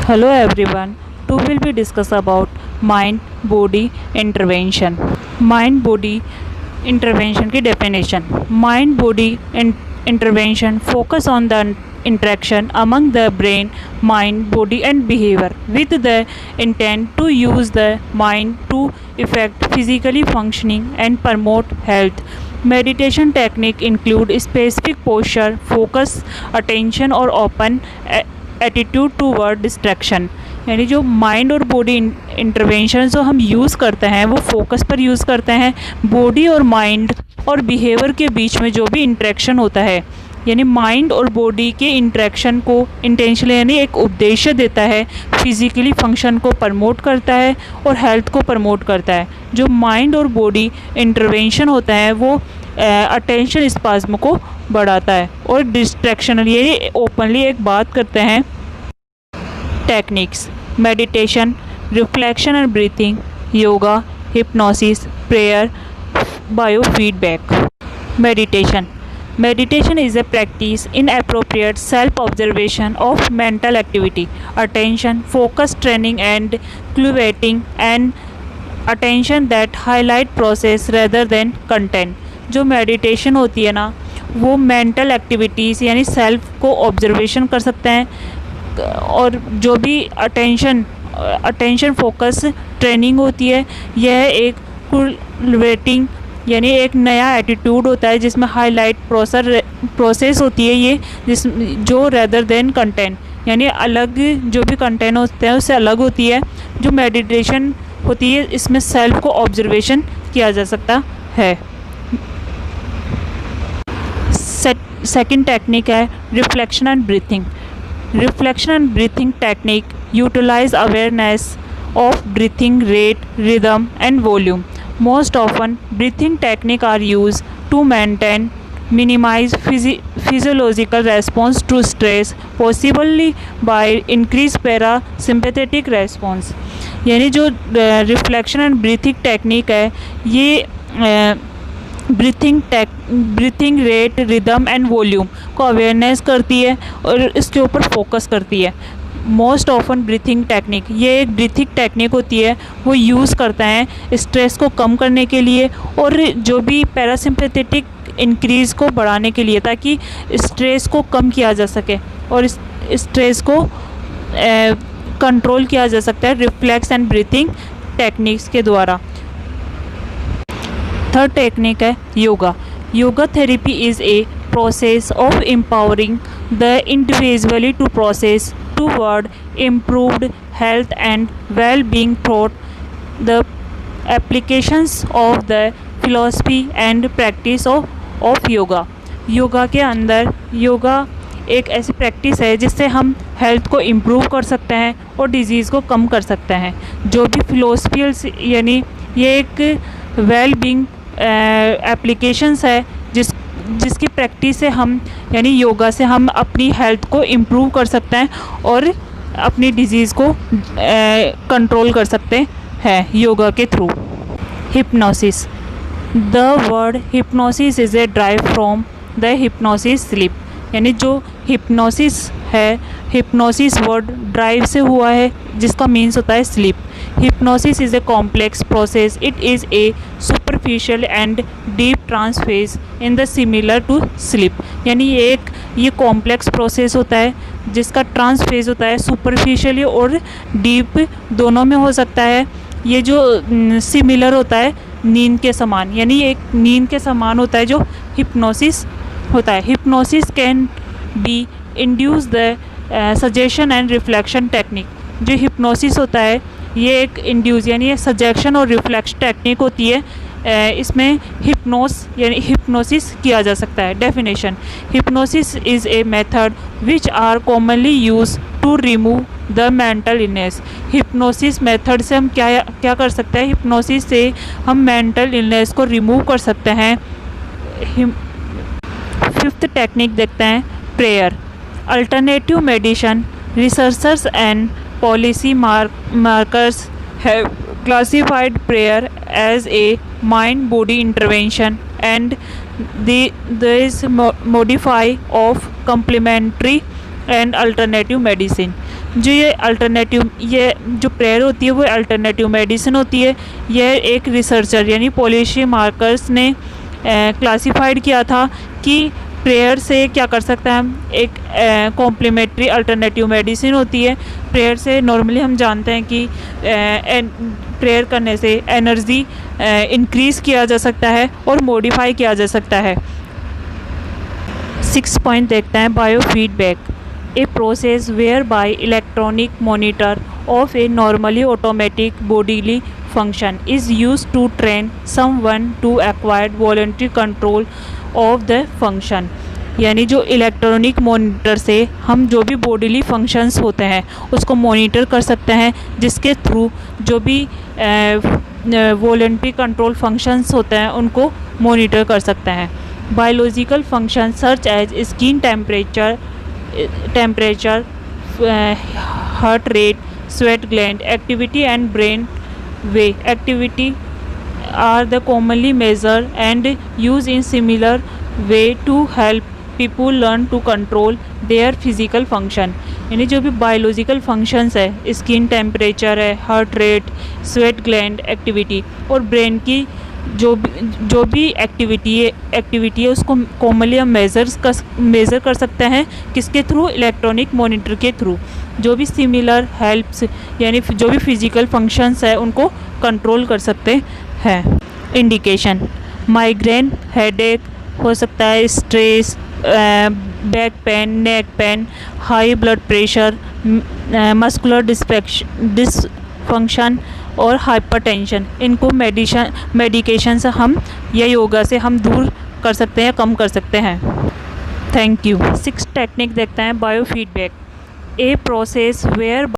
Hello everyone. Today will be discuss about mind body intervention. Mind body intervention की definition. Mind body intervention focus on the interaction among the brain, mind, body and behavior with the intent to use the mind to affect physically functioning and promote health. Meditation technique include specific posture, focus, attention और open attitude toward distraction. यानी जो mind और body intervention जो हम use करते हैं वो focus पर यूज़ करते हैं। बॉडी और माइंड और बिहेवियर के बीच में जो भी इंटरेक्शन होता है, यानी माइंड और बॉडी के इंटरेक्शन को इंटेंशनली यानी एक उद्देश्य देता है, फिजिकली फंक्शन को प्रमोट करता है और हेल्थ को प्रमोट करता है। जो माइंड और बॉडी इंटरवेंशन होता है वो अटेंशन स्पाज्म को बढ़ाता है और डिस्ट्रैक्शन ये ओपनली एक बात करते हैं। Techniques: meditation, reflection and breathing, yoga, hypnosis, prayer, biofeedback. Meditation is a practice in appropriate self-observation of mental activity, attention, focus training and cultivating an attention that highlight process rather than content। जो meditation होती है ना वो mental activities यानी self को observation कर सकते हैं और जो भी अटेंशन फोकस ट्रेनिंग होती है यह एक कुलवेटिंग यानी एक नया एटीट्यूड होता है जिसमें हाईलाइट प्रोसेस होती है ये जो रेदर देन कंटेंट यानी अलग जो भी कंटेंट होते हैं उससे अलग होती है। जो मेडिटेशन होती है इसमें सेल्फ को ऑब्जर्वेशन किया जा सकता है। सेकंड टेक्निक है reflection and breathing. Reflection and breathing technique utilize awareness of breathing rate, rhythm and volume. Most often breathing technique are use to maintain minimize physiological response to stress, possibly by increase parasympathetic response। यानी जो reflection and breathing technique है ये breathing rate, rhythm and volume को awareness करती है और इसके ऊपर फोकस करती है। मोस्ट ऑफन ब्रीथिंग टेक्निक ये एक ब्रीथिंग टेक्निक होती है वो यूज़ करते हैं स्ट्रेस को कम करने के लिए और जो भी पैरासिम्पैथेटिक इंक्रीज़ को बढ़ाने के लिए ताकि स्ट्रेस को कम किया जा सके और इस स्ट्रेस को कंट्रोल किया जा सकता है रिफ्लेक्स एंड ब्रीथिंग टेक्निक्स के द्वारा। थर्ड टेक्निक है yoga. Yoga therapy is a process of empowering the individual to process toward improved health and well-being through the applications of the philosophy and practice of yoga। Yoga के अंदर योगा एक ऐसी practice है जिससे हम हेल्थ को इम्प्रूव कर सकते हैं और डिजीज़ को कम कर सकते हैं। जो भी फिलोसफी यानी ये एक वेल बीइंग एप्लीकेशंस है जिसकी प्रैक्टिस से हम यानी योगा से हम अपनी हेल्थ को इम्प्रूव कर सकते हैं और अपनी डिजीज़ को कंट्रोल कर सकते हैं योगा के through. Hypnosis. The word hypnosis is A drive from the hypnosis sleep. यानी जो हिप्नोसिस है हिप्नोसिस वर्ड ड्राइव से हुआ है जिसका मीन्स होता है sleep. Hypnosis is a complex process, it is a superficial and deep trance phase in the similar to sleep. यानी ये कॉम्प्लेक्स प्रोसेस होता है जिसका ट्रांस फेज होता है सुपरफिशियली और डीप दोनों में हो सकता है। ये जो सिमिलर होता है नींद के समान, यानी एक नींद के समान होता है जो हिप्नोसिस होता है। Hypnosis can be induce the suggestion and reflection technique. जो हिप्नोसिस होता है ये एक इंड्यूस यानी सजेशन और रिफ्लेक्शन टेक्निक होती है। इसमें हिप्नोसिस किया जा सकता है। Definition: hypnosis is a method which are commonly use to remove the mental illness. Hypnosis method से हम क्या कर सकते हैं? हिप्नोसिस से हम मेंटल इलनेस को रिमूव कर सकते हैं। फिफ्थ टेक्निक देखते हैं prayer. Alternative medicine researchers and policy markers have classified prayer as a mind-body intervention and there is modify of complementary and alternative medicine। जो ये जो प्रेयर होती है वो अल्टरनेटिव मेडिसिन होती है। यह एक रिसर्चर यानी पॉलिशी मार्कर्स ने क्लासिफाइड किया था कि प्रेयर से क्या कर सकता है हम, एक कॉम्प्लीमेंट्री अल्टरनेटिव मेडिसिन होती है। प्रेयर से नॉर्मली हम जानते हैं कि प्रेयर करने से एनर्जी इंक्रीज़ किया जा सकता है और मॉडिफाई किया जा सकता है। 6 पॉइंट देखते हैं biofeedback, a process whereby electronic monitor of a normally automatic bodily function is used to train someone to acquire voluntary control of the function। यानी जो इलेक्ट्रॉनिक मॉनिटर से हम जो भी bodily functions होते हैं उसको मॉनिटर कर सकते हैं, जिसके थ्रू जो भी voluntary control functions होते हैं उनको मॉनिटर कर सकते हैं। Biological function such as skin temperature, heart rate, sweat gland activity and brain wave activity are the commonly measured and used in similar way to help people learn to control their physical function। यानी जो भी biological functions है, skin temperature है, heart rate, sweat gland activity और brain की जो भी activity है उसको कॉमनली हम मेज़र कर सकते हैं। किसके थ्रू? इलेक्ट्रॉनिक मॉनिटर के थ्रू। जो भी सिमिलर हेल्प्स यानी जो भी फिजिकल फंक्शंस है उनको कंट्रोल कर सकते हैं। इंडिकेशन, माइग्रेन, हेडेक हो सकता है, stress, back pain, neck pain, high blood pressure, muscular dysfunction और हाइपरटेंशन। इनको मेडिकेशन से हम या योगा से हम दूर कर सकते हैं, कम कर सकते हैं। Thank you. 6 टेक्निक देखते हैं बायोफीडबैक, ए प्रोसेस वेयर